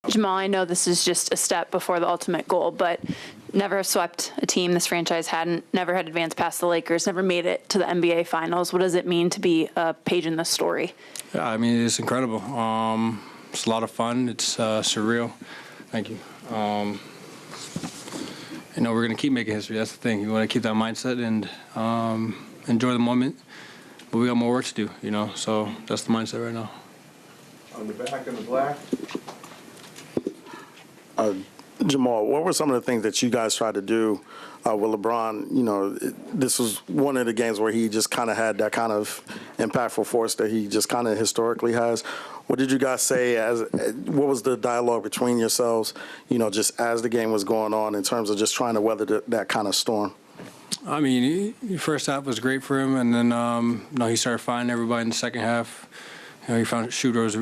Jamal, I know this is just a step before the ultimate goal, but never have swept a team this franchise hadn't, never had advanced past the Lakers, never made it to the NBA Finals. What does it mean to be a page in this story? Yeah, I mean, it's incredible. It's a lot of fun. It's surreal. Thank you. You know, we're going to keep making history. That's the thing. You want to keep that mindset and enjoy the moment. But we got more work to do, you know, so that's the mindset right now. On the back in the black. Jamal, what were some of the things that you guys tried to do with LeBron? You know, this was one of the games where he just kind of had that kind of impactful force that he just kind of historically has. What did you guys say what was the dialogue between yourselves, you know, just as the game was going on in terms of just trying to weather that kind of storm? I mean, the first half was great for him, and then he started finding everybody in the second half. You know, he found Shooter was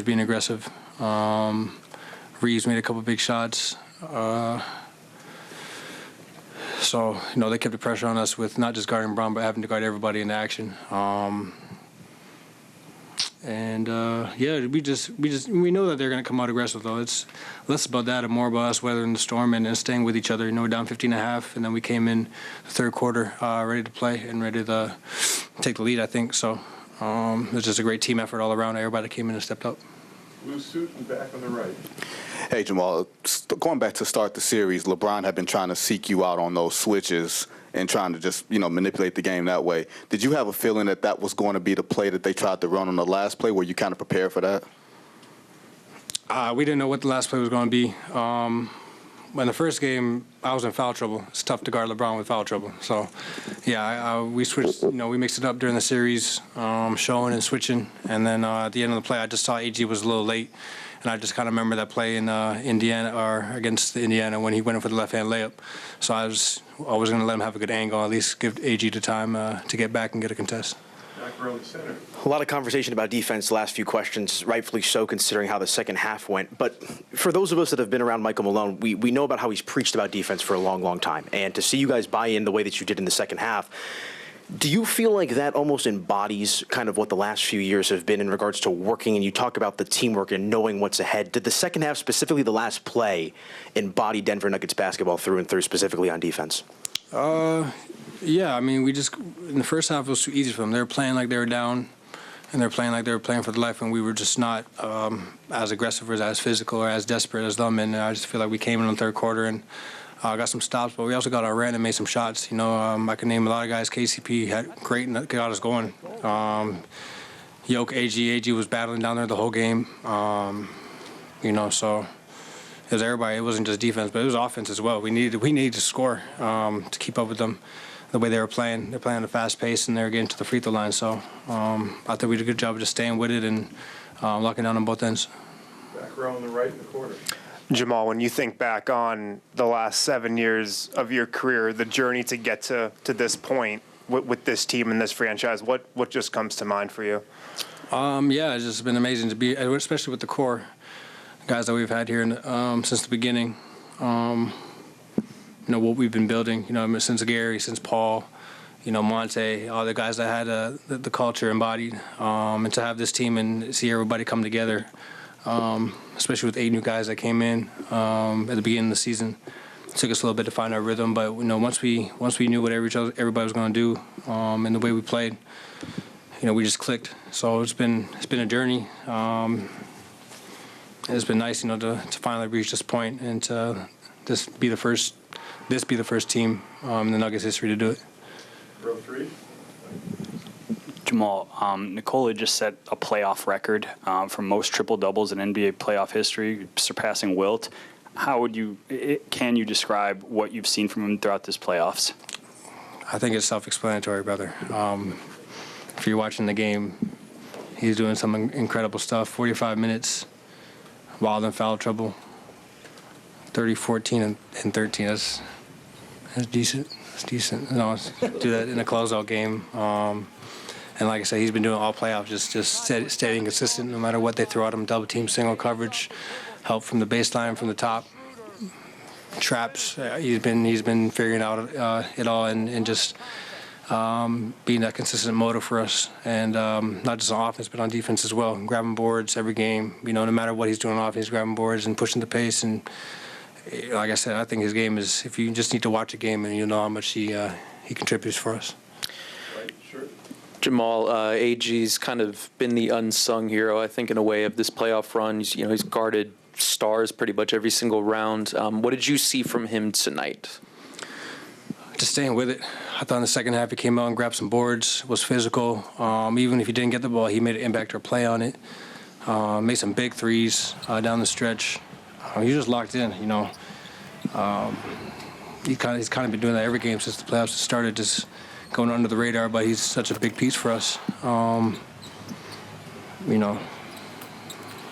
being aggressive. Reeves made a couple big shots. So, you know, they kept the pressure on us with not just guarding Brown, but having to guard everybody in action. Yeah, we know that they're going to come out aggressive, though. It's less about that and more about us weathering the storm and staying with each other. You know, we're down 15.5, and then we came in the third quarter ready to play and ready to take the lead, I think. So it was just a great team effort all around. Everybody came in and stepped up. Blue suit and back on the right. Hey, Jamal, going back to start the series, LeBron had been trying to seek you out on those switches and trying to just, you know, manipulate the game that way. Did you have a feeling that that was going to be the play that they tried to run on the last play? Were you kind of prepared for that? We didn't know what the last play was going to be. In the first game, I was in foul trouble. It's tough to guard LeBron with foul trouble. So, yeah, we switched. You know, we mixed it up during the series, showing and switching. And then at the end of the play, I just saw AG was a little late, and I just kind of remember that play in Indiana or against Indiana when he went in for the left-hand layup. So I was always going to let him have a good angle, at least give AG the time to get back and get a contest. Back row in the center. A lot of conversation about defense the last few questions, rightfully so, considering how the second half went. But for those of us that have been around Michael Malone, we know about how he's preached about defense for a long, long time. And to see you guys buy in the way that you did in the second half, do you feel like that almost embodies kind of what the last few years have been in regards to working, and you talk about the teamwork and knowing what's ahead? Did the second half, specifically the last play, embody Denver Nuggets basketball through and through, specifically on defense? Yeah, I mean, in the first half, it was too easy for them. They were playing like they were down, and they were playing like they were playing for the life, and we were just not as aggressive or as physical or as desperate as them. And I just feel like we came in the third quarter and got some stops, but we also got our run and made some shots. You know, I can name a lot of guys. KCP had great and got us going. Yoke, AG was battling down there the whole game. You know, so it was everybody. It wasn't just defense, but it was offense as well. We needed to score to keep up with them. The way they were playing, they're playing at a fast pace, and they're getting to the free throw line. So I think we did a good job of just staying with it and locking down on both ends. Back row on the right in the corner. Jamal, when you think back on the last 7 years of your career, the journey to get to this point with this team and this franchise, what just comes to mind for you? Yeah, it's just been amazing to be, especially with the core guys that we've had here since the beginning. You know, what we've been building, you know, since Gary, since Paul, you know, Monte, all the guys that had the culture embodied, and to have this team and see everybody come together, especially with 8 new guys that came in at the beginning of the season. It took us a little bit to find our rhythm, but you know, once we knew what everybody was going to do and the way we played, you know, we just clicked. So it's been a journey. It's been nice, you know, to finally reach this point and to be the first team in the Nuggets history to do it. Row 3. Jamal, Nikola just set a playoff record for most triple-doubles in NBA playoff history, surpassing Wilt. Can you describe what you've seen from him throughout this playoffs? I think it's self-explanatory, brother. If you're watching the game, he's doing some incredible stuff. 45 minutes, wild and foul trouble. 30, 14, and 13. That's decent. That's decent. No, do that in a closeout game. And like I said, he's been doing all playoffs, just steady and consistent no matter what they throw at him. Double team, single coverage, help from the baseline, from the top, traps. He's been figuring out it all and just being that consistent motor for us, and not just on offense but on defense as well. Grabbing boards every game, no matter what he's doing on offense, he's grabbing boards and pushing the pace. And like I said, I think his game is, if you just need to watch a game and you know how much he contributes for us. Right shirt. Jamal, AG's kind of been the unsung hero, I think, in a way, of this playoff run. He's guarded stars pretty much every single round. What did you see from him tonight? Just staying with it. I thought in the second half he came out and grabbed some boards, was physical. Even if he didn't get the ball, he made an impact or play on it. Made some big threes down the stretch. He just locked in, He's kind of been doing that every game since the playoffs started, just going under the radar, but he's such a big piece for us. I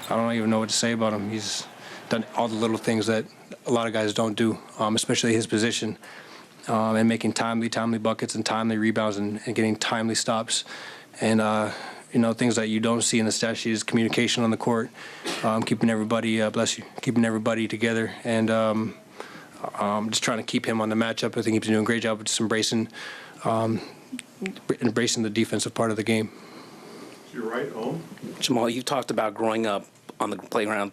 don't even know what to say about him. He's done all the little things that a lot of guys don't do, especially his position, and making timely buckets and timely rebounds and getting timely stops. And, things that you don't see in the stat sheet is communication on the court, keeping everybody, keeping everybody together, and just trying to keep him on the matchup. I think he's doing a great job of just embracing the defensive part of the game. To your right, home. Jamal, you talked about growing up on the playground,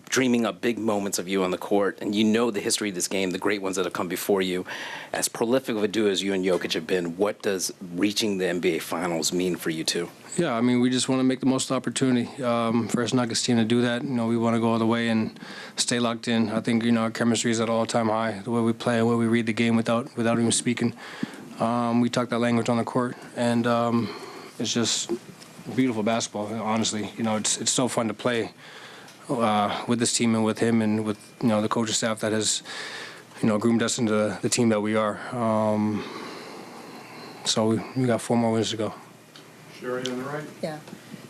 dreaming up big moments of you on the court, and you know the history of this game, the great ones that have come before you. As prolific of a duo as you and Jokic have been, what does reaching the NBA Finals mean for you two? Yeah, we just want to make the most opportunity for us Nuggets team to do that. We want to go all the way and stay locked in. I think, our chemistry is at an all-time high, the way we play, the way we read the game without even speaking. We talk that language on the court, and it's just beautiful basketball, honestly. It's so fun to play with this team and with him and with, the coaching staff that has, groomed us into the team that we are. So we got 4 more wins to go. Sherry on the right. Yeah.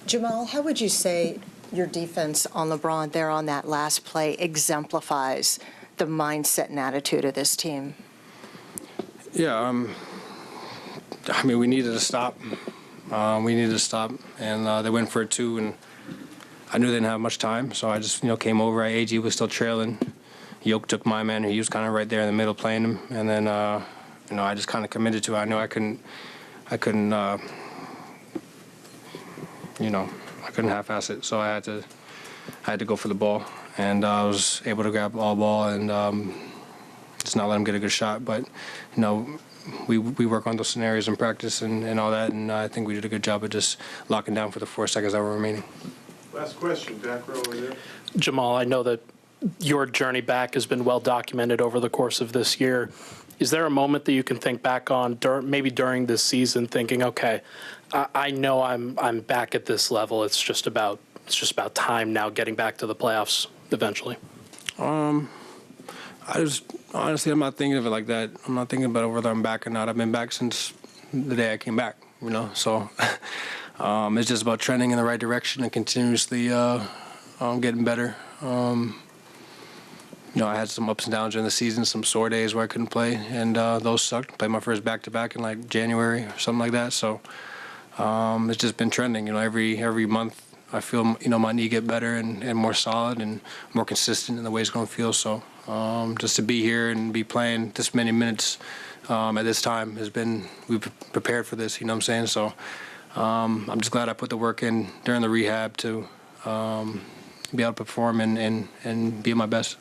Jamal, how would you say your defense on LeBron there on that last play exemplifies the mindset and attitude of this team? Yeah, we needed to stop. And they went for it too, and I knew they didn't have much time, so I just, came over. AG was still trailing. Yoke took my man, and he was kind of right there in the middle playing him, and then, I just kind of committed to it. I knew I couldn't half-ass it, so I had to go for the ball, and I was able to grab all ball and just not let him get a good shot. But we work on those scenarios in practice and all that, and I think we did a good job of just locking down for the 4 seconds that were remaining. Last question, back row over there. Jamal, I know that your journey back has been well documented over the course of this year. Is there a moment that you can think back on, maybe during this season, thinking, okay, I know I'm back at this level. It's just about time now, getting back to the playoffs eventually. Honestly, I'm not thinking of it like that. I'm not thinking about whether I'm back or not. I've been back since the day I came back, So it's just about trending in the right direction and continuously getting better. I had some ups and downs during the season, some sore days where I couldn't play, and those sucked. Played my first back-to-back in like January or something like that. So it's just been trending. Every month I feel my knee get better and more solid and more consistent in the way it's going to feel. So just to be here and be playing this many minutes at this time we've prepared for this. You know what I'm saying? So I'm just glad I put the work in during the rehab to be able to perform and be at my best.